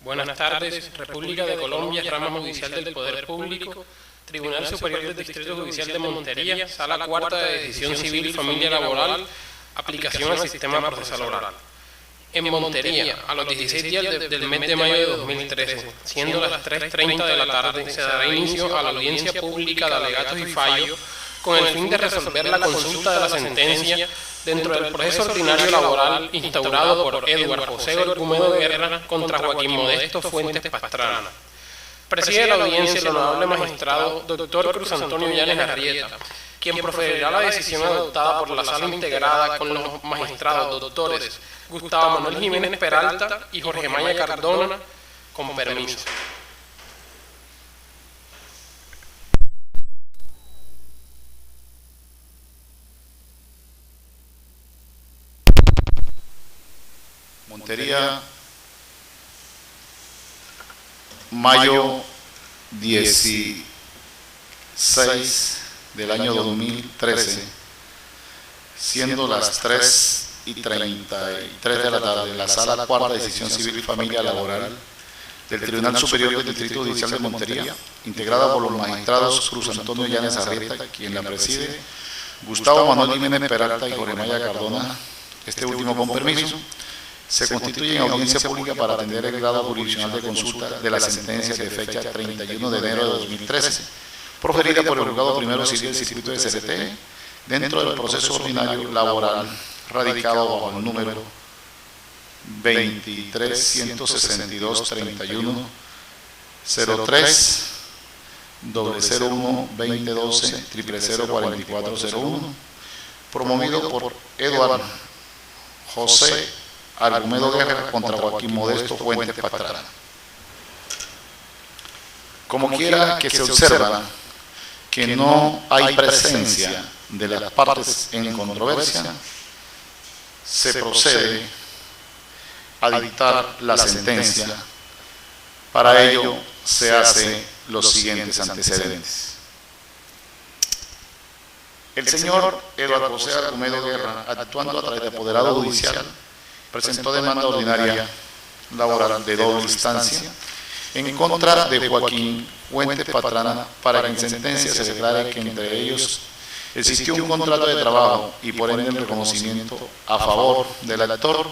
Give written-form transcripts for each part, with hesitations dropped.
Buenas tardes, República de Colombia, Rama Judicial del Poder Público, Tribunal Superior del Distrito Judicial de Montería, Sala Cuarta de Decisión Civil y Familia Laboral, aplicación al sistema procesal oral. En Montería, a los 16 días del mes de mayo de 2013, siendo las 3:30 de la tarde, se dará inicio a la audiencia pública de alegatos y fallos con el fin de resolver la consulta de la sentencia dentro del proceso ordinario laboral instaurado por Edward José Argumedo Guerra contra Joaquín Modesto Fuentes Pastrana. Preside la audiencia el honorable magistrado Dr. Cruz Antonio Llanes Arrieta, quien proferirá la decisión adoptada por la sala integrada con los magistrados doctores Gustavo Manuel Jiménez Peralta y Jorge Maya Cardona, con permiso. Montería, mayo 16 del año 2013, siendo las 3:33 de la tarde, la Sala Cuarta de Decisión Civil y Familia Laboral del Tribunal Superior del Distrito Judicial de Montería, integrada por los magistrados Cruz Antonio Llanes Arrieta, quien la preside, Gustavo Manuel Jiménez Peralta y Jorge Maya Cardona, este último con permiso, se constituye en audiencia pública para atender el grado jurisdiccional de consulta de la sentencia de fecha 31 de enero de 2013, proferida por el Juzgado Primero Civil del Circuito de CRT, dentro del proceso ordinario laboral radicado bajo el número 23-162-31 03 001 2012 0004401, promovido por Edward José Argumedo Guerra contra Joaquín Modesto Fuentes Pastrana. Como quiera que se observa que no hay presencia de las partes en controversia, se procede a dictar la sentencia. Para ello se hace los siguientes antecedentes. El señor Eduardo José Argumedo Guerra, actuando a través de apoderado judicial, presentó demanda ordinaria laboral de doble instancia en contra de Joaquín Fuentes Pastrana para que en sentencia se declare que entre ellos existió un contrato de trabajo y por ende el reconocimiento a favor del actor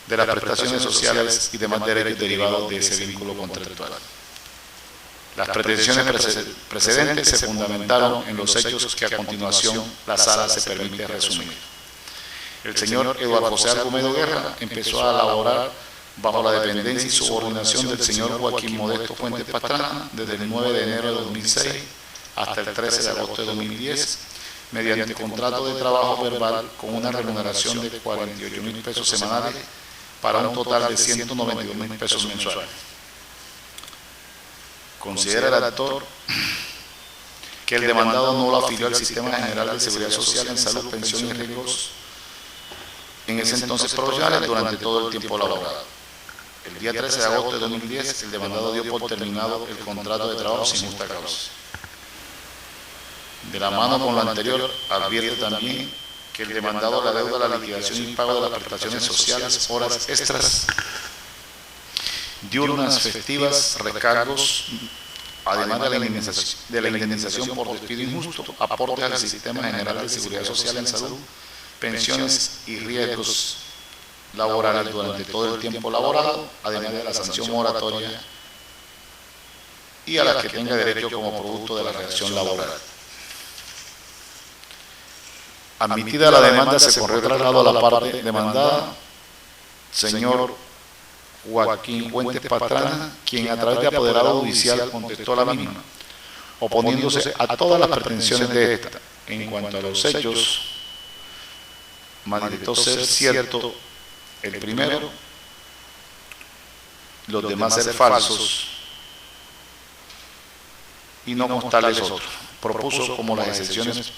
de las prestaciones sociales y demás derechos derivados de ese vínculo contractual. Las pretensiones precedentes se fundamentaron en los hechos que a continuación la sala se permite resumir. El señor Eduardo José Argumedo Guerra empezó a laborar bajo la dependencia y subordinación del señor Joaquín Modesto Fuentes Pastrana desde el 9 de enero de 2006 hasta el 13 de agosto de 2010, mediante contrato de trabajo verbal con una remuneración de 48.000 pesos semanales para un total de 192.000 pesos mensuales. Considera el actor que el demandado no lo afilió al Sistema General de Seguridad Social en salud, pensión y riesgos en ese entonces profesionales durante todo el tiempo laborado. El día 13 de agosto de 2010, el demandado dio por terminado el contrato de trabajo sin justa causa. De la mano con lo anterior, advierte también que el demandado le adeuda la liquidación y pago de las prestaciones sociales, horas extras, diurnas, festivas, recargos, además de la indemnización por despido injusto, aportes al Sistema General de Seguridad Social en salud, pensiones y riesgos laborales durante todo el tiempo laborado, además de la sanción moratoria y a las que tenga derecho como producto de la relación laboral. Admitida la demanda, se corrió traslado a la parte demandada, señor Joaquín Fuentes Pastrana, quien a través de apoderado judicial contestó la misma, oponiéndose a todas las pretensiones de esta. En cuanto a los hechos, manifestó ser cierto el primero, los demás ser falsos y no constarles otros. Propuso como las excepciones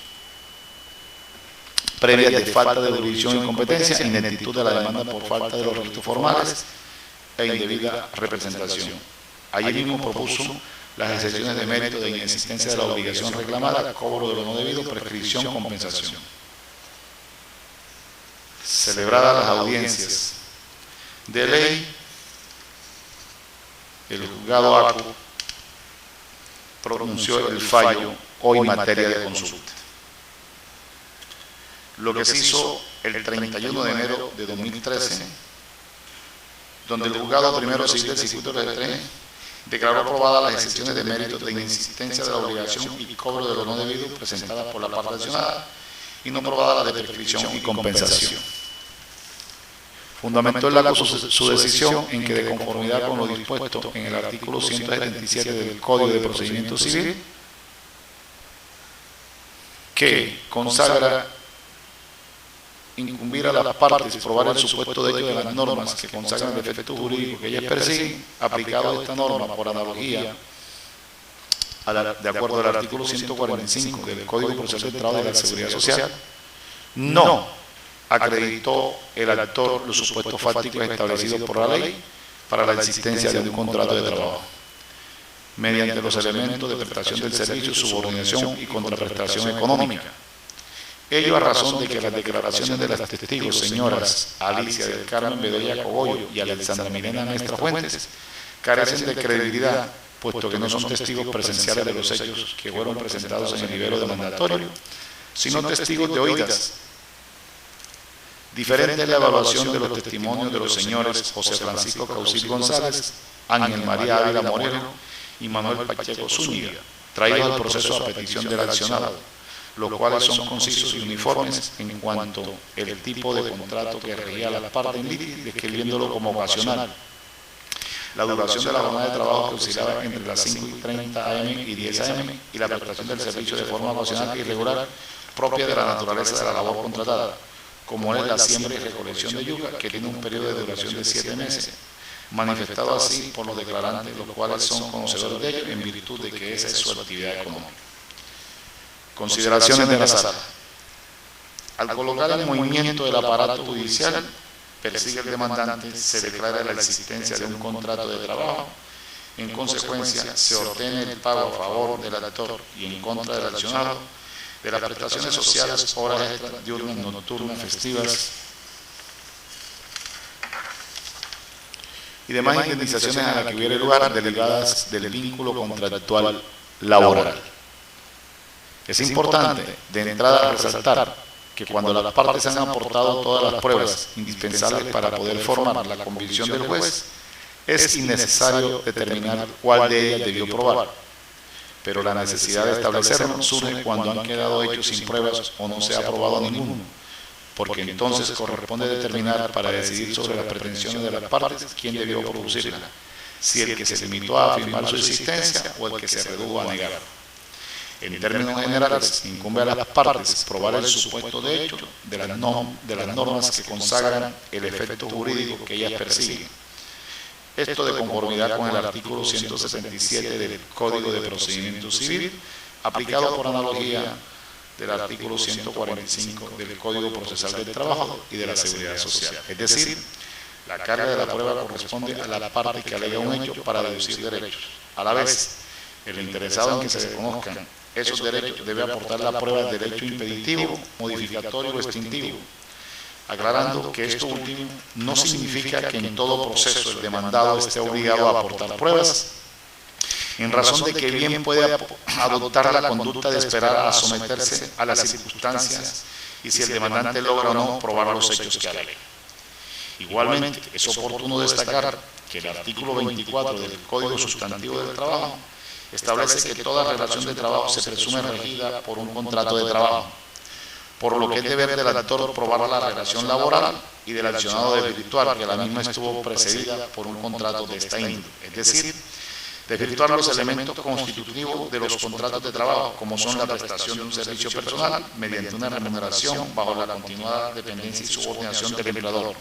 previas de falta de jurisdicción y competencia, ineptitud de la demanda por falta de los requisitos formales e indebida representación. Allí mismo propuso las excepciones de mérito de inexistencia de la obligación reclamada, cobro de lo no debido, prescripción, compensación. Celebradas las audiencias de ley, el juzgado ACO pronunció el fallo hoy en materia de consulta. Lo que se hizo el 31 de enero de 2013, donde el juzgado primero civil del circuito de Tres declaró aprobadas las excepciones de mérito de inexistencia de la obligación y cobro de lo no debido presentadas por la parte accionada y no aprobada la de prescripción y compensación. Fundamentó el ACO su decisión en que, de conformidad con lo dispuesto en el artículo 177 del Código de Procedimiento Civil, que consagra incumbir a las partes probar el supuesto de hecho de las normas que consagran el efecto jurídico que ellas persiguen, aplicado a esta norma por analogía, de acuerdo al artículo 145 del Código Procesal del Trabajo y de la Seguridad Social, no acreditó el actor los supuestos fácticos establecidos por la ley para la existencia de un contrato de trabajo, mediante los elementos de prestación del servicio, subordinación y contraprestación económica. Ello a razón de que las declaraciones de las testigos, señoras Alicia del Carmen Bedoya Cogollo y Alexandra Milena Mestra Fuentes, carecen de credibilidad, puesto que no son testigos presenciales de los hechos que fueron presentados en el nivel demandatorio, sino testigos de oídas. Diferente es la evaluación de los testimonios de los señores José Francisco Causil González, Ángel María Ávila Moreno y Manuel Pacheco Zúñiga, traídos al proceso a petición del accionado, los cuales son concisos y uniformes en cuanto al tipo de contrato que regía a la parte en litigio, describiéndolo como ocasional. La duración de la jornada de trabajo que oscilaba entre las 5:30 am y 10 am y la prestación del servicio de forma ocasional y irregular propia de la naturaleza de la labor contratada, como es la siembra y recolección de yuca, que tiene un periodo de duración de 7 meses, manifestado así por los declarantes, los cuales son conocedores de ello en virtud de que esa es su actividad económica. Consideraciones de la sala. Al colocar el movimiento del aparato judicial, persigue el demandante, se declara la existencia de un contrato de trabajo, en consecuencia se ordena el pago a favor del actor y en contra del accionado de las prestaciones sociales, horas extras, diurnas, nocturnas, festivas y demás indemnizaciones a las que hubiere lugar derivadas del vínculo contractual laboral. Es importante de entrada resaltar que cuando las partes han aportado todas las pruebas indispensables para poder formar la convicción del juez, es innecesario determinar cuál de ellas debió probar, pero la necesidad de establecerlo surge cuando han quedado hechos sin pruebas o no se ha probado ninguno, porque entonces corresponde determinar para decidir sobre las pretensiones de las partes quién debió producirla, si el que se limitó a afirmar su existencia o el que se redujo a negar. En términos generales, incumbe a las partes probar el supuesto de hecho de las normas que consagran el efecto jurídico que ellas persiguen. Esto de conformidad con el artículo 177 del Código de Procedimiento Civil, aplicado por analogía del artículo 145 del Código Procesal del Trabajo y de la Seguridad Social. Es decir, la carga de la prueba corresponde a la parte que alega un hecho para deducir derechos. A la vez, el interesado en que se reconozcan esos derechos debe aportar la prueba del derecho impeditivo, modificatorio o extintivo, aclarando que esto último no significa que en todo proceso el demandado esté obligado a aportar pruebas, en razón de que bien puede adoptar la conducta de esperar a someterse a las circunstancias y si el demandante logra o no probar los hechos que alega. Igualmente, es oportuno destacar que el artículo 24 del Código Sustantivo del Trabajo establece que toda relación de trabajo se presume regida por un contrato de trabajo, por lo que es deber del actor probar la relación laboral y del accionado desvirtuar que la misma estuvo precedida por un contrato de esta índole, es decir, desvirtuar los elementos constitutivos de los contratos de trabajo, como son la prestación de un servicio personal mediante una remuneración bajo la continuada dependencia y subordinación del empleador,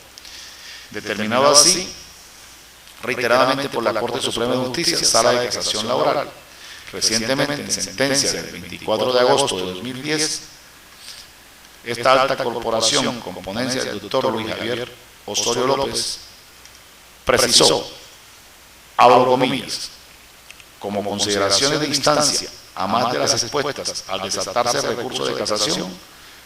determinado así reiteradamente por la Corte Suprema de Justicia, Sala de Casación Laboral. Recientemente, en sentencia del 24 de agosto de 2010, esta alta corporación, con ponencia del doctor Luis Javier Osorio López, precisó, abro comillas, como consideraciones de instancia, a más de las expuestas al desatarse el recurso de casación,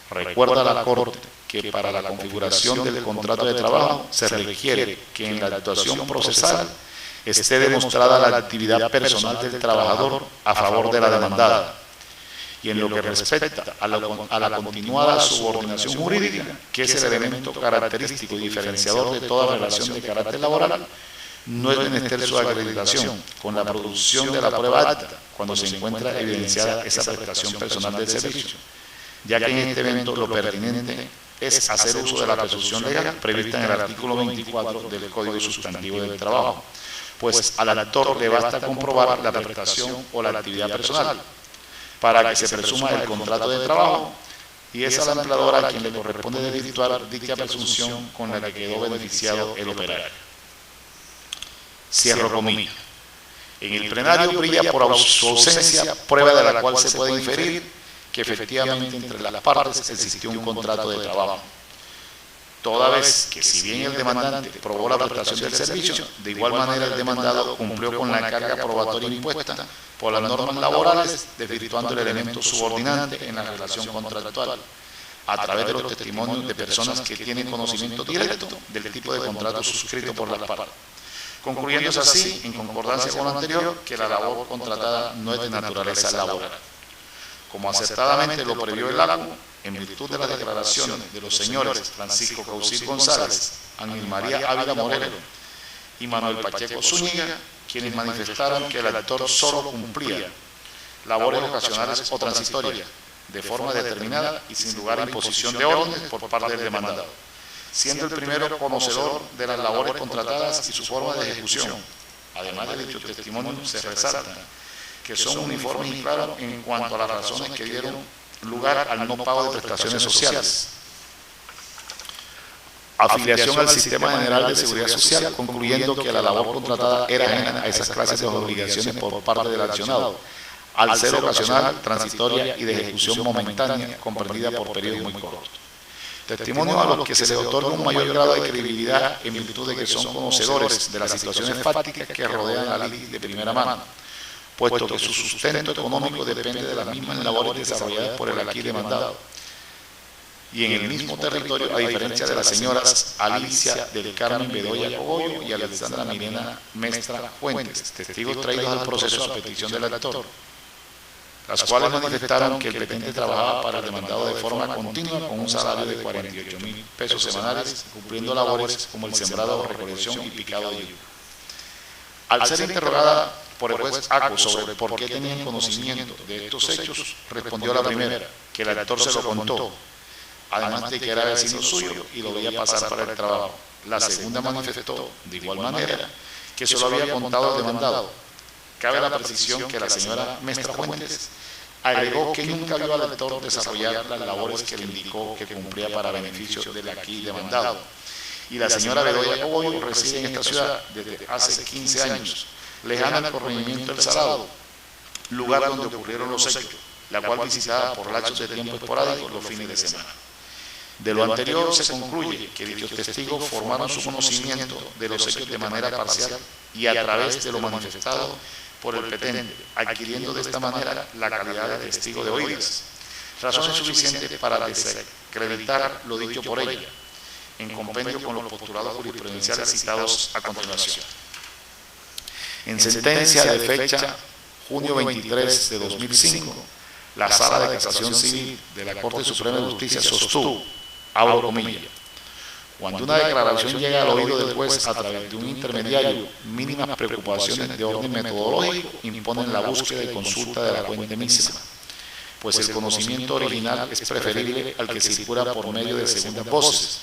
recuerda a la Corte que para la configuración del contrato de trabajo se requiere que en la actuación procesal esté demostrada la actividad personal del trabajador a favor de la demandada, y en lo que respecta a la continuada subordinación jurídica, que es el elemento característico y diferenciador de toda relación de carácter laboral, no es menester su acreditación con la producción de la prueba acta cuando se encuentra evidenciada esa prestación personal del servicio, ya que en este evento lo pertinente es hacer uso de la presunción legal prevista en el artículo 24 del Código Sustantivo del Trabajo, pues al actor le basta comprobar la prestación o la actividad personal para que se presuma el contrato de trabajo, y es a la empleadora a quien le corresponde desvirtuar dicha presunción con la que quedó beneficiado el operario. Cierro comillas. En el plenario brilla por su ausencia prueba de la cual se puede inferir que efectivamente entre las partes existió un contrato de trabajo, toda vez que si bien el demandante probó la prestación del servicio, de igual manera el demandado cumplió con la carga probatoria impuesta por las normas laborales, desvirtuando el elemento subordinante en la relación contractual, a través de los testimonios de personas que tienen conocimiento directo del tipo de contrato suscrito por las partes, concluyéndose así, en concordancia con lo anterior, que la labor contratada no es de naturaleza laboral. Como acertadamente lo previó el ACU, en virtud de las declaraciones de los señores Francisco Caucil González, Ángel María Ávila Moreno y Manuel Pacheco Zúñiga, quienes manifestaron que el actor solo cumplía labores ocasionales o transitorias, de forma determinada y sin lugar a imposición de órdenes por parte del demandado, siendo el primero conocedor de las labores contratadas y su forma de ejecución. Además de dicho testimonio, se resalta que son uniformes y claros en cuanto a las razones que dieron lugar al no pago de prestaciones sociales. Afiliación al Sistema General de Seguridad Social, concluyendo que la labor contratada era ajena a esas clases de obligaciones por parte del accionado, al ser ocasional, transitoria y de ejecución momentánea, comprendida por periodos muy cortos. Testimonio a los que se les otorga un mayor grado de credibilidad en virtud de que son conocedores de las situaciones fácticas que rodean la ley de primera mano, puesto que su sustento económico depende de las mismas labores desarrolladas por el aquí demandado, y en el mismo territorio, a diferencia de las señoras Alicia del Carmen Bedoya Cogollo y Alexandra Milena Mestra Fuentes, testigos traídos al proceso a petición del actor, las cuales manifestaron que el petente trabajaba para el demandado de forma continua con un salario de 48.000 pesos semanales, cumpliendo labores como el sembrado, recolección y picado de yuca. Al ser interrogada por el juez ACO sobre por qué tenían conocimiento de estos hechos, respondió la primera, que el actor se lo contó, además de que era vecino suyo y lo veía pasar para el trabajo. La segunda manifestó, de igual manera, que se lo había contado el demandado. Cabe la precisión que la señora Mestra Fuentes agregó que nunca vio al actor desarrollar las labores que le indicó que cumplía para beneficio del aquí demandado. Y la señora Bedoya Cogollo reside en esta ciudad desde hace 15 años, lejana al corregimiento del Salado, lugar donde ocurrieron los hechos, la cual visitaba por lapsos de tiempo esporádicos los fines de semana. De lo anterior se concluye que dichos testigos formaron su conocimiento de los hechos de manera parcial y a través de lo manifestado por el petente, adquiriendo de esta manera la calidad de testigo de oídas, razones suficientes para desacreditar lo dicho por ella, en compendio con los postulados jurisprudenciales citados a continuación. En sentencia de fecha junio 23 de 2005, la Sala de Casación Civil de la Corte Suprema de Justicia sostuvo, abro comillas, cuando una declaración llega al oído del juez a través de un intermediario, mínimas preocupaciones de orden metodológico imponen la búsqueda y consulta de la fuente misma, pues el conocimiento original es preferible al que circula por medio de segundas voces,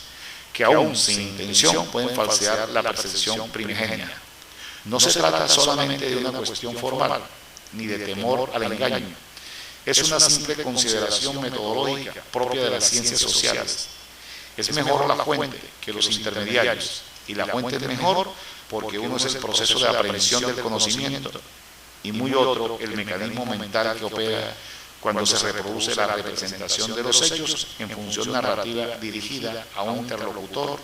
que aún sin intención pueden falsear la percepción primigenia. No se trata solamente de una cuestión formal, ni de temor al engaño. Es una simple consideración metodológica propia de las ciencias sociales. Es mejor la fuente que los intermediarios, y la fuente es mejor porque uno es el proceso de aprehensión del conocimiento y muy otro el mecanismo mental que opera cuando se reproduce la representación de los hechos en función narrativa dirigida a un interlocutor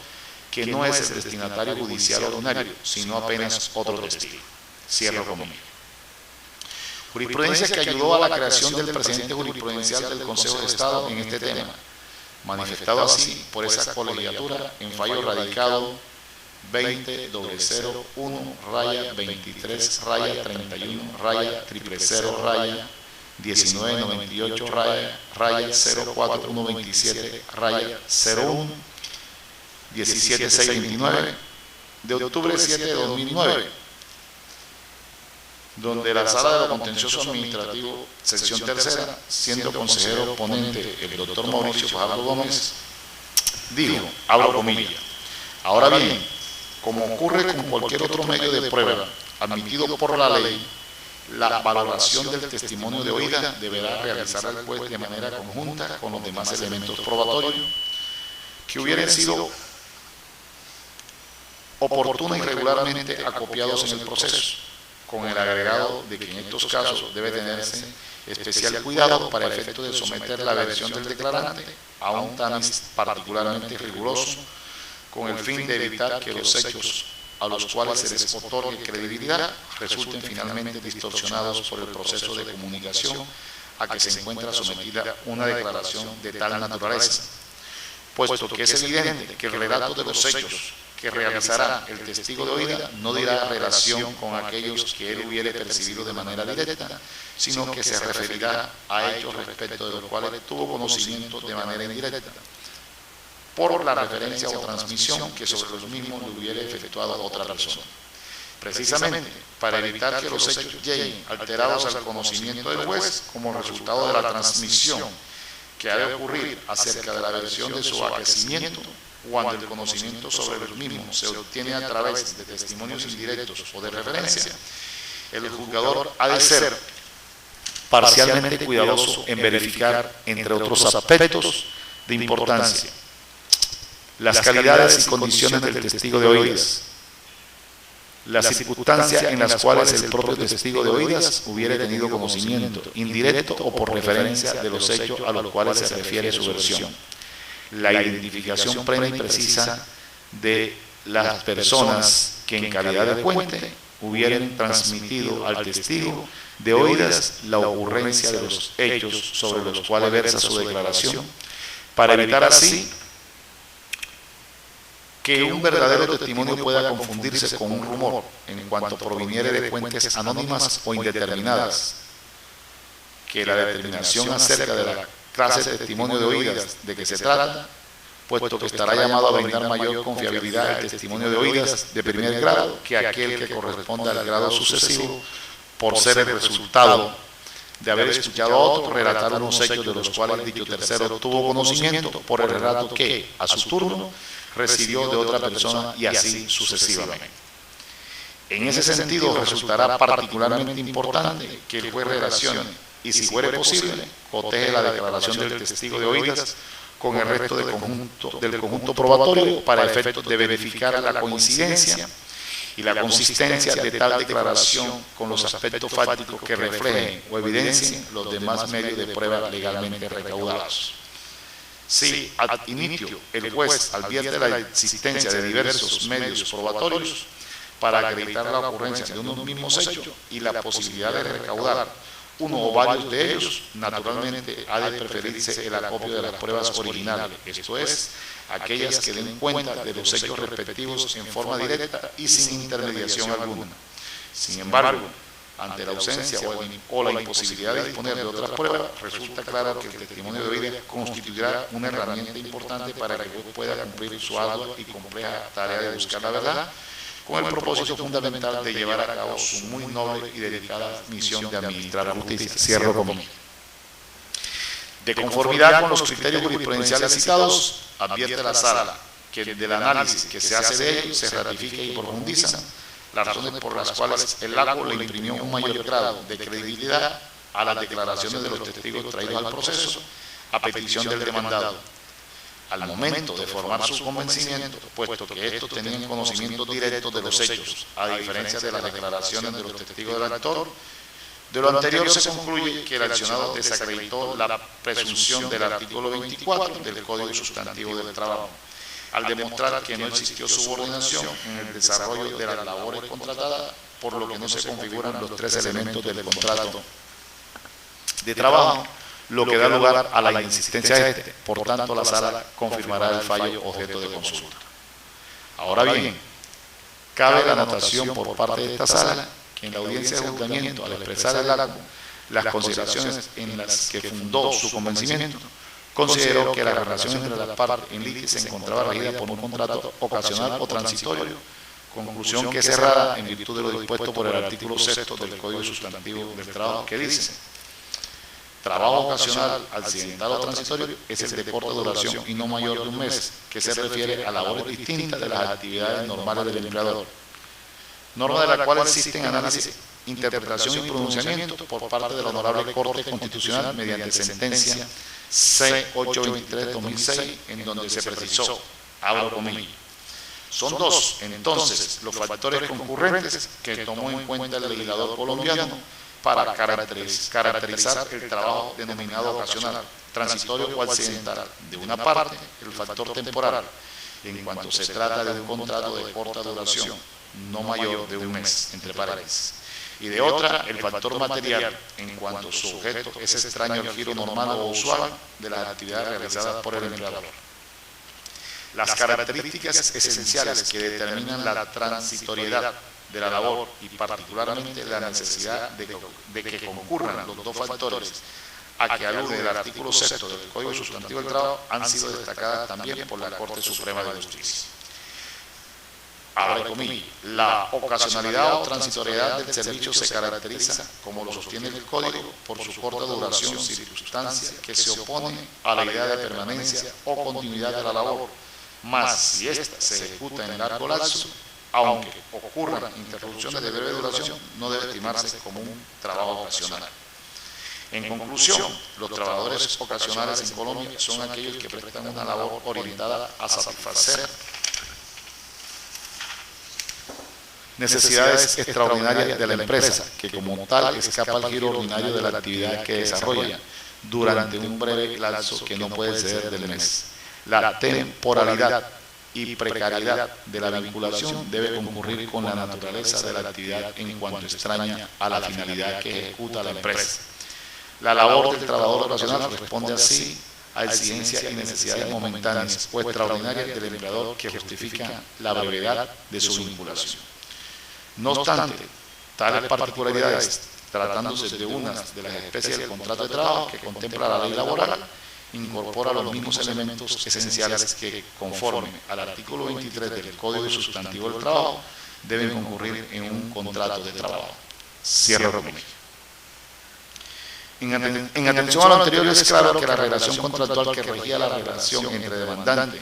que no es el destinatario judicial ordinario, sino apenas otro testigo. Cierro comillas. Jurisprudencia que ayudó a la creación del precedente jurisprudencial del Consejo de Estado en este tema, manifestado así por esa colegiatura en fallo radicado 20-00-1-23-301-04629 de octubre 7 de 2009, donde la Sala de lo Contencioso Administrativo, sección tercera, siendo consejero ponente el doctor Mauricio Fajardo Gómez, dijo, abro comillas, ahora bien, como ocurre con cualquier otro medio de prueba admitido por la ley, la valoración del testimonio de oída deberá realizar el juez de manera conjunta con los demás elementos probatorios que hubieran sido oportuna y regularmente acopiados en el proceso, con el agregado de que en estos casos debe tenerse especial cuidado para efecto de someter la versión del declarante a un tamiz particularmente riguroso, con el fin de evitar que los hechos a los cuales se les otorgue credibilidad resulten finalmente distorsionados por el proceso de comunicación a que se encuentra sometida una declaración de tal naturaleza, puesto que es evidente que el relato de los hechos que realizará el testigo de oída no dirá relación con aquellos que él hubiere percibido de manera directa, sino que se referirá a hechos respecto de los cuales tuvo conocimiento de manera indirecta, por la referencia o transmisión que sobre los mismos le hubiere efectuado otra persona. Precisamente, para evitar que los hechos lleguen alterados al conocimiento del juez como resultado de la transmisión que ha de ocurrir acerca de la versión de su aquecimiento, cuando el conocimiento sobre los mismos se obtiene a través de testimonios indirectos o de referencia, el juzgador ha de ser parcialmente cuidadoso en verificar, entre otros aspectos de importancia, las calidades y condiciones del testigo de oídas, las circunstancias en las cuales el propio testigo de oídas hubiera tenido conocimiento, indirecto o por referencia de los hechos a los cuales se refiere su versión, la identificación plena y precisa de las personas que en calidad de puente hubieran transmitido al testigo de oídas la ocurrencia de los hechos sobre los cuales versa su declaración, para evitar así que un verdadero testimonio pueda confundirse con un rumor en cuanto proviniere de fuentes anónimas o indeterminadas, que la determinación acerca de la clase de testimonio de oídas de que se trata, puesto que estará llamado a brindar mayor confiabilidad al testimonio de oídas de primer grado que aquel que corresponda al grado sucesivo, por ser el resultado de haber escuchado a otro relatar unos hechos de los cuales dicho tercero tuvo conocimiento por el relato que, a su turno, recibió de otra persona y así sucesivamente. En ese sentido, resultará particularmente importante que el juez relacione y, si fuere posible, coteje la declaración del testigo de oídas con el resto del conjunto probatorio para efectos de verificar la coincidencia y la consistencia de tal declaración con los aspectos fácticos que reflejen o evidencien los demás medios de prueba legalmente recaudados. Si ad inicio el juez advierte la existencia de diversos medios probatorios para acreditar la ocurrencia de unos mismos hechos y la posibilidad de recaudar uno o varios de ellos, naturalmente ha de preferirse el acopio de las pruebas originales, esto es, aquellas que den cuenta de los hechos respectivos en forma directa y sin intermediación alguna. Sin embargo, ante la ausencia o la imposibilidad de disponer de otras pruebas, resulta claro que el testimonio de oídas constituirá una herramienta importante para que el juez pueda cumplir su ardua y compleja tarea de buscar la verdad, con el propósito fundamental de llevar a cabo su muy noble y dedicada misión de administrar la justicia. Cierro comillas. De conformidad con los criterios jurisprudenciales citados, advierte la Sala que del análisis que se hace de ellos se ratifica y profundizan las razones por las cuales el ACO le imprimió un mayor grado de credibilidad a las declaraciones de los testigos traídos al proceso a petición del demandado, al momento de formar su convencimiento, puesto que estos tenían conocimiento directo de los hechos, a diferencia de las declaraciones de los testigos del actor. De lo anterior se concluye que el accionado desacreditó la presunción del artículo 24 del Código Sustantivo del Trabajo, al demostrar que no existió subordinación en el desarrollo de las labores contratadas, por lo que no se configuran los tres elementos del contrato de trabajo, lo que da lugar a la insistencia de este. Por tanto, la Sala confirmará el fallo objeto de consulta. Ahora bien, Cabe la anotación por parte de esta sala que en la audiencia de juzgamiento, al expresar el acto las consideraciones en las que fundó su convencimiento, consideró que la relación entre las partes en litigio se encontraba regida por un contrato ocasional o transitorio, conclusión que es cerrada en virtud de lo dispuesto por el artículo 6º del Código Sustantivo del Trabajo, que dice: trabajo ocasional, accidental o transitorio es el de corta duración y no mayor de un mes, que se refiere a labores distintas de las actividades normales del empleador, norma de la cual existen análisis, interpretación y pronunciamiento por parte de la Honorable Corte Constitucional mediante sentencia C-823-2006, en donde se precisó, abro comillas, son dos, entonces, los factores concurrentes que tomó en cuenta el legislador colombiano para caracterizar el trabajo denominado ocasional, transitorio o accidental. De una parte, el factor temporal, en cuanto se trata de un contrato de corta duración, no mayor de un mes, entre paréntesis. Y de otra, el factor material, en cuanto su objeto es extraño al giro normal o usual de las actividades realizadas por el empleador. Las características esenciales que determinan la transitoriedad de la labor y particularmente la necesidad de que concurran los dos factores a que alude el artículo 6º del Código Sustantivo del Trabajo han sido destacadas también por la Corte Suprema de Justicia. Abre comillas, la ocasionalidad o transitoriedad del servicio se caracteriza, como lo sostiene el Código, por su corta duración, circunstancia que se opone a la idea de permanencia o continuidad de la labor, más si ésta se ejecuta en largo lapso, aunque ocurran interrupciones de breve duración, no debe estimarse como un trabajo ocasional. En conclusión, los trabajadores ocasionales en Colombia son aquellos que prestan una labor orientada a satisfacer necesidades extraordinarias de la empresa, que como tal escapa al giro ordinario de la actividad que desarrolla durante un breve lapso que no puede exceder del mes. La temporalidad y precariedad de la vinculación debe concurrir con la naturaleza de la actividad en cuanto extraña a la finalidad que ejecuta la empresa. La labor del trabajador ocasional responde así a exigencias y necesidades momentáneas o extraordinarias del empleador que justifican la brevedad de su vinculación. No obstante, tales particularidades, tratándose de una de las especies del contrato de trabajo que contempla la ley laboral, incorpora los mismos elementos esenciales que, conforme al artículo 23 del Código Sustantivo del Trabajo, deben concurrir en un contrato de trabajo. Cierro comillas. En atención a lo anterior, es claro que la relación contractual que regía la relación entre demandante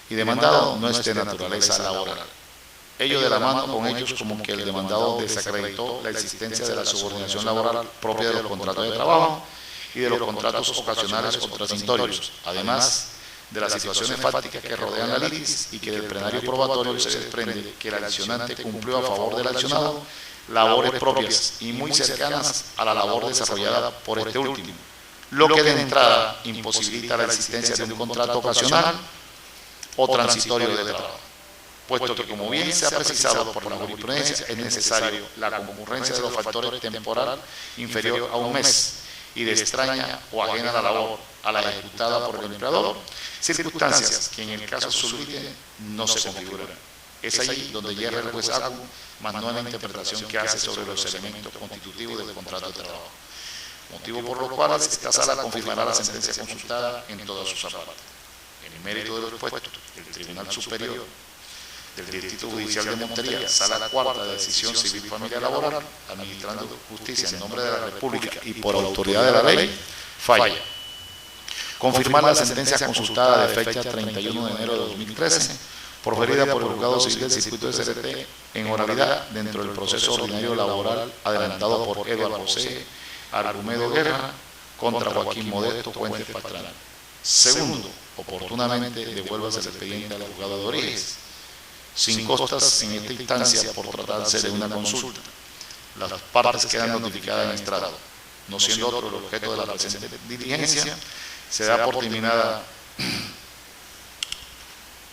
y demandado no es de naturaleza laboral. Ello de la mano con ellos como que el demandado desacreditó la existencia de la subordinación laboral propia de los contratos de trabajo y de los contratos ocasionales o transitorios, además de las situaciones fácticas que rodean la litis y que del plenario probatorio se desprende que el accionante cumplió a favor del accionado labores propias y muy cercanas a la labor desarrollada por este último, lo que de entrada imposibilita la existencia de un contrato ocasional o transitorio de trabajo, puesto que, como bien se ha precisado por la jurisprudencia, es necesario la concurrencia de los factores temporal inferior a un mes y de extraña o ajena a la labor a la ejecutada por el empleador, circunstancias que en el caso suscite no se configuran. Es allí donde llega el juez Acu, más no en la interpretación que hace sobre los elementos constitutivos del contrato de trabajo, motivo por lo cual esta sala confirmará la sentencia consultada en todas sus apartes. En el mérito de lo expuesto, el Tribunal Superior del Distrito Judicial de Montería, Sala Cuarta de Decisión Civil Familiar Laboral, administrando justicia en nombre de la República y por autoridad de la ley, falla. Confirmar la sentencia consultada de fecha 31 de enero de 2013, proferida por el Juzgado Civil del Circuito de CRT en oralidad dentro del proceso ordinario laboral adelantado por Eduardo José Argumedo Guerra contra Joaquín Modesto Fuentes Pastrana. Segundo, oportunamente devuélvase el expediente al juzgado de Origes, sin costas en esta instancia por tratarse de una consulta. Las partes quedan notificadas en estrado, no siendo otro el objeto de la presente diligencia, se da por terminada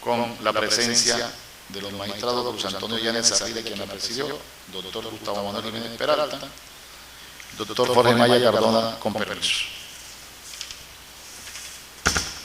con la presencia de los magistrados Cruz Antonio Llanes Arrile, quien la presidió, doctor Gustavo Manuel Jiménez Peralta, doctor Jorge Maya Cardona, con permiso.